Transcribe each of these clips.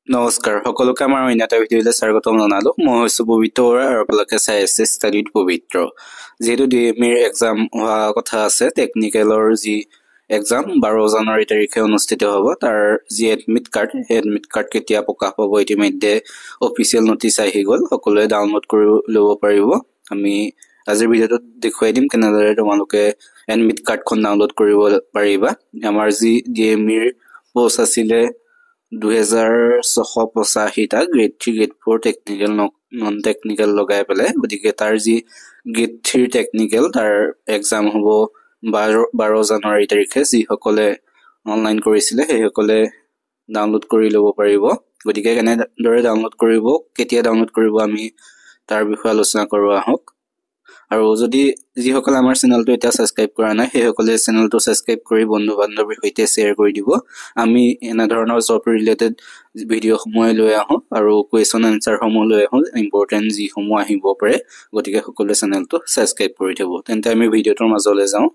নমস্কাৰ সকলোকে আমাৰ অন্য এটা ভিডিঅ'লৈ স্বাগতম জনালো। মই হৈছোঁ পবিত্ৰ বৰা আৰু আপোনালোকে চাই আছে ষ্টাডি উইথ পবিত্ৰ। যিহেতু ডিএমইৰ এক্সাম হোৱা কথা আছে, টেকনিকেলৰ যি এক্সাম 12 জানুৱাৰী তাৰিখে অনুষ্ঠিত হ'ব, তাৰ যি এডমিট কাৰ্ড, সেই এডমিট কাৰ্ড কেতিয়া প্ৰকাশ পাব ইতিমধ্যে অফিচিয়েল নটিচ আহি গ'ল। সকলোৱে ডাউনলোড কৰি ল'ব পাৰিব। আমি আজিৰ ভিডিঅ'টোত দেখুৱাই দিম কেনেদৰে তোমালোকে এডমিট কাৰ্ডখন ডাউনলোড কৰিব পাৰিবা। আমাৰ যি ডিএমইৰ পোষ্ট আছিলে 2685টা grade 3 grade 4 technical non technical লগাই পেলাই, গতিকে তাৰ যি গ্ৰেড 3 টেকনিকেল তাৰ এক্সাম হ'ব 12 জানুৱাৰী তাৰিখে। যিসকলে অনলাইন কৰিছিলে সেইসকলে ডাউনলোড কৰি ল'ব পাৰিব। গতিকে কেনেদৰে ডাউনলোড কৰিব, কেতিয়া ডাউনলোড কৰিব, আমি তাৰ বিষয়ে আলোচনা কৰোঁ আহক। আৰু যদি যিসকলে আমাৰ চেনেলটো এতিয়া ছাবস্ক্ৰাইব কৰা নাই সেইসকলে চেনেলটো ছাবস্ক্ৰাইব কৰি বন্ধু বান্ধৱীৰ সৈতে শ্বেয়াৰ কৰি দিব। আমি এনেধৰণৰ জব ৰিলেটেড ভিডিঅ'সমূহ লৈ আহোঁ আৰু কুৱেশ্যন এনচাৰসমূহ লৈ আহোঁ, ইম্পৰ্টেণ্ট যিসমূহ আহিব পাৰে। গতিকে সকলোৱে চেনেলটো ছাবস্ক্ৰাইব কৰি থ'ব। তেন্তে আমি ভিডিঅ'টোৰ মাজলৈ যাওঁ।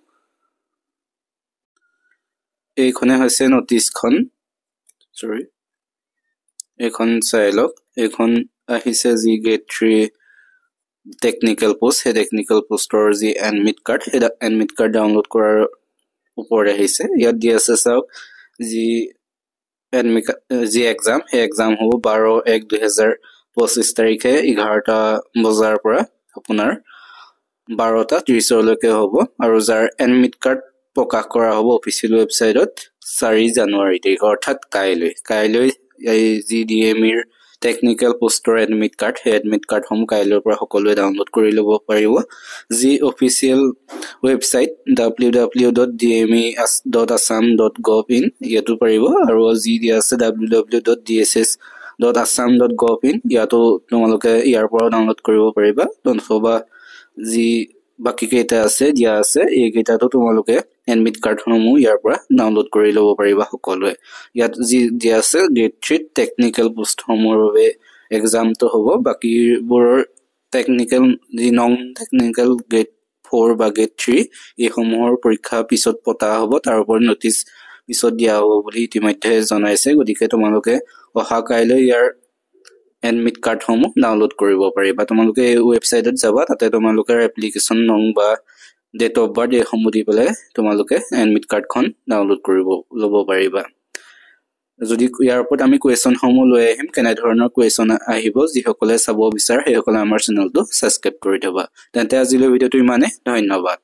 এইখনে হৈছে নটিচখন, এইখন চাই লওক। এইখন আহিছে যি গ্ৰেড 3 টেকনিকেল পোষ্ট, সেই টেকনিকেল পোষ্টৰ যি এডমিট কাৰ্ড, সেই এডমিট কাৰ্ড ডাউনলোড কৰাৰ ওপৰত আহিছে। ইয়াত দি আছে চাওক, যি এক্সাম, সেই এক্সাম হ'ব 12/1/2025 তাৰিখে 11টা বজাৰ পৰা আপোনাৰ 12টা 30লৈকে হ'ব। আৰু যাৰ এডমিট কাৰ্ড প্ৰকাশ কৰা হ'ব অফিচিয়েল ৱেবছাইটত 4 জানুৱাৰী তাৰিখ, অৰ্থাৎ কাইলৈ এই যি ডিএমইৰ টেকনিকেল পোষ্টৰ এডমিট কাৰ্ড, সেই এডমিট কাৰ্ডসমূহ কাইলৈৰ পৰা সকলোৱে ডাউনলোড কৰি ল'ব পাৰিব। যি অফিচিয়েল ৱেবছাইট www.dme.assam.gov.in ইয়াতো পাৰিব, আৰু যি দিয়া আছে www.dss.assam.gov.in ইয়াতো তোমালোকে ইয়াৰ পৰাও ডাউনলোড কৰিব পাৰিবা। অথবা যি বাকী কেইটা আছে দিয়া আছে, এইকেইটাতো তোমালোকে এডমিট কাৰ্ডসমূহ ইয়াৰ পৰা ডাউনলোড কৰি ল'ব পাৰিবা সকলোৱে। ইয়াত যি দিয়া আছে গ্ৰেড 3 টেকনিকেল পোষ্টসমূহৰ বাবে এক্সামটো হ'ব। বাকীবোৰৰ টেকনিকেল যি নন টেকনিকেল গ্ৰেড 4 বা গ্ৰেড 3 এইসমূহৰ পৰীক্ষা পিছত পতা হ'ব, তাৰ ওপৰত নটিচ পিছত দিয়া হ'ব বুলি ইতিমধ্যে জনাইছে। গতিকে তোমালোকে অহা কাইলৈ ইয়াৰ এডমিট কাৰ্ডসমূহ ডাউনলোড কৰিব পাৰিবা। তোমালোকে এই ৱেবছাইটত যাবা, তাতে তোমালোকৰ এপ্লিকেশ্যন নং বা ডেট অফ বাৰ্থ এইসমূহ দি পেলাই তোমালোকে এডমিট কাৰ্ডখন ডাউনলোড কৰিব ল'ব পাৰিবা। যদি ইয়াৰ ওপৰত আমি কুৱেশ্যনসমূহ লৈ আহিম, কেনেধৰণৰ কুৱেশ্যন আহিব, যিসকলে চাব বিচাৰে সেইসকলে আমাৰ চেনেলটো ছাবস্ক্ৰাইব কৰি থবা। তেন্তে আজিলৈ ভিডিঅ'টো ইমানে, ধন্যবাদ।